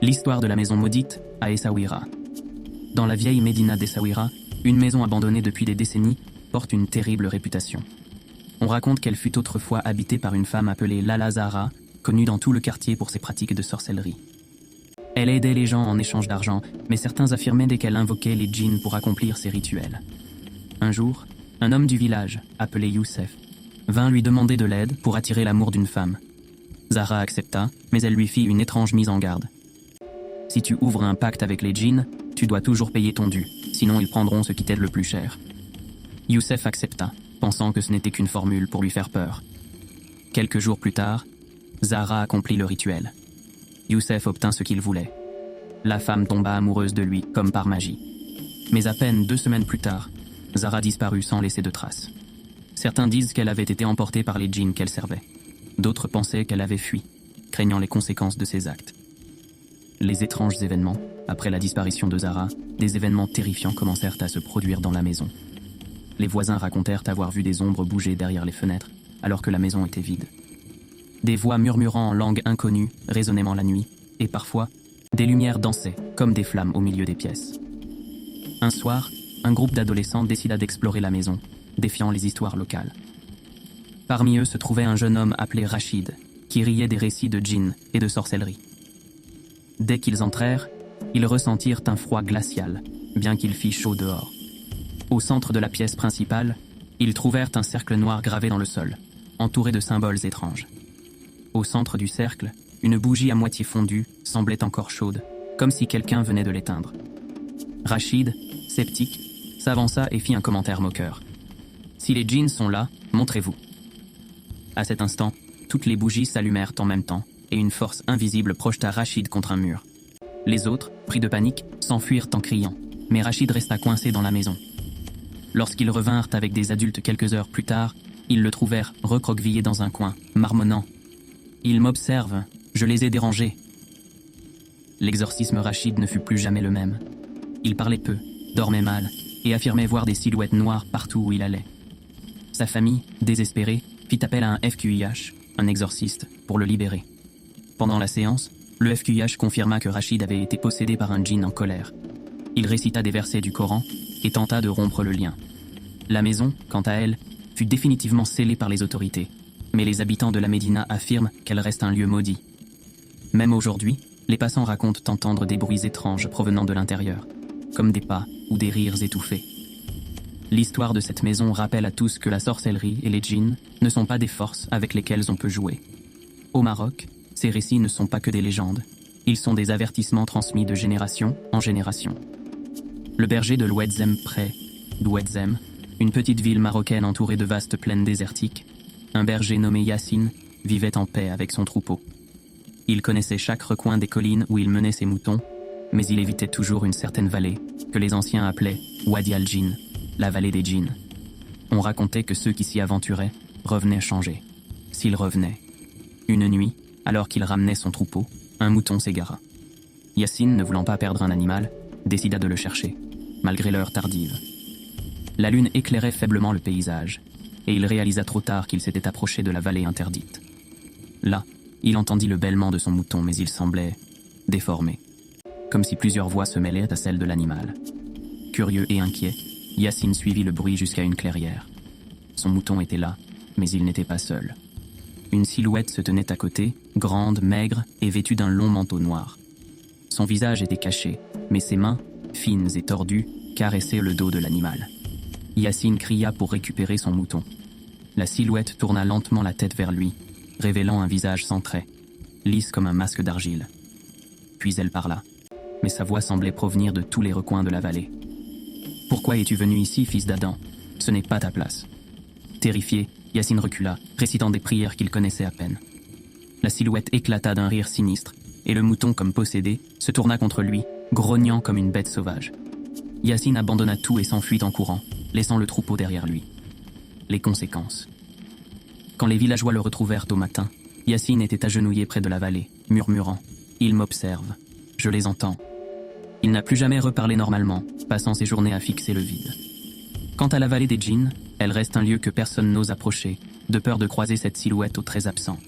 L'histoire de la maison maudite à Essaouira. Dans la vieille Médina d'Essaouira, une maison abandonnée depuis des décennies porte une terrible réputation. On raconte qu'elle fut autrefois habitée par une femme appelée Lala Zahra, connue dans tout le quartier pour ses pratiques de sorcellerie. Elle aidait les gens en échange d'argent, mais certains affirmaient qu'elle invoquait les djinns pour accomplir ses rituels. Un jour, un homme du village, appelé Youssef, vint lui demander de l'aide pour attirer l'amour d'une femme. Zahra accepta, mais elle lui fit une étrange mise en garde. Si tu ouvres un pacte avec les djinns, tu dois toujours payer ton dû, sinon ils prendront ce qui t'aide le plus cher. Youssef accepta, pensant que ce n'était qu'une formule pour lui faire peur. Quelques jours plus tard, Zahra accomplit le rituel. Youssef obtint ce qu'il voulait. La femme tomba amoureuse de lui, comme par magie. Mais à peine 2 semaines plus tard, Zahra disparut sans laisser de traces. Certains disent qu'elle avait été emportée par les djinns qu'elle servait. D'autres pensaient qu'elle avait fui, craignant les conséquences de ses actes. Les étranges événements, après la disparition de Zahra, des événements terrifiants commencèrent à se produire dans la maison. Les voisins racontèrent avoir vu des ombres bouger derrière les fenêtres, alors que la maison était vide. Des voix murmurant en langue inconnue résonnaient la nuit, et parfois, des lumières dansaient, comme des flammes au milieu des pièces. Un soir, un groupe d'adolescents décida d'explorer la maison, défiant les histoires locales. Parmi eux se trouvait un jeune homme appelé Rachid, qui riait des récits de djinns et de sorcellerie. Dès qu'ils entrèrent, ils ressentirent un froid glacial, bien qu'il fît chaud dehors. Au centre de la pièce principale, ils trouvèrent un cercle noir gravé dans le sol, entouré de symboles étranges. Au centre du cercle, une bougie à moitié fondue semblait encore chaude, comme si quelqu'un venait de l'éteindre. Rachid, sceptique, s'avança et fit un commentaire moqueur. « Si les djinns sont là, montrez-vous. » À cet instant, toutes les bougies s'allumèrent en même temps, et une force invisible projeta Rachid contre un mur. Les autres, pris de panique, s'enfuirent en criant, mais Rachid resta coincé dans la maison. Lorsqu'ils revinrent avec des adultes quelques heures plus tard, ils le trouvèrent recroquevillé dans un coin, marmonnant. « Ils m'observent, je les ai dérangés. » L'exorcisme Rachid ne fut plus jamais le même. Il parlait peu, dormait mal, et affirmait voir des silhouettes noires partout où il allait. Sa famille, désespérée, fit appel à un FQIH, un exorciste, pour le libérer. Pendant la séance, le FQIH confirma que Rachid avait été possédé par un djinn en colère. Il récita des versets du Coran et tenta de rompre le lien. La maison, quant à elle, fut définitivement scellée par les autorités, mais les habitants de la Médina affirment qu'elle reste un lieu maudit. Même aujourd'hui, les passants racontent entendre des bruits étranges provenant de l'intérieur, comme des pas ou des rires étouffés. L'histoire de cette maison rappelle à tous que la sorcellerie et les djinns ne sont pas des forces avec lesquelles on peut jouer. Au Maroc, ces récits ne sont pas que des légendes, ils sont des avertissements transmis de génération en génération. Le berger de l'Ouedzem près d'Ouedzem, une petite ville marocaine entourée de vastes plaines désertiques, un berger nommé Yassine vivait en paix avec son troupeau. Il connaissait chaque recoin des collines où il menait ses moutons, mais il évitait toujours une certaine vallée que les anciens appelaient Wadi al-Djinn, la vallée des djinns. On racontait que ceux qui s'y aventuraient revenaient changés. S'ils revenaient. Une nuit, alors qu'il ramenait son troupeau, un mouton s'égara. Yassine, ne voulant pas perdre un animal, décida de le chercher, malgré l'heure tardive. La lune éclairait faiblement le paysage, et il réalisa trop tard qu'il s'était approché de la vallée interdite. Là, il entendit le bêlement de son mouton, mais il semblait déformé, comme si plusieurs voix se mêlaient à celles de l'animal. Curieux et inquiet, Yassine suivit le bruit jusqu'à une clairière. Son mouton était là, mais il n'était pas seul. Une silhouette se tenait à côté, grande, maigre et vêtue d'un long manteau noir. Son visage était caché, mais ses mains, fines et tordues, caressaient le dos de l'animal. Yassine cria pour récupérer son mouton. La silhouette tourna lentement la tête vers lui, révélant un visage sans traits, lisse comme un masque d'argile. Puis elle parla, mais sa voix semblait provenir de tous les recoins de la vallée. « Pourquoi es-tu venu ici, fils d'Adam? Ce n'est pas ta place. » Terrifié, Yassine recula, récitant des prières qu'il connaissait à peine. La silhouette éclata d'un rire sinistre, et le mouton, comme possédé, se tourna contre lui, grognant comme une bête sauvage. Yassine abandonna tout et s'enfuit en courant, laissant le troupeau derrière lui. Les conséquences. Quand les villageois le retrouvèrent au matin, Yassine était agenouillé près de la vallée, murmurant « Ils m'observent. Je les entends. » Il n'a plus jamais reparlé normalement, passant ses journées à fixer le vide. Quant à la vallée des djinns, elle reste un lieu que personne n'ose approcher, de peur de croiser cette silhouette aux traits absents.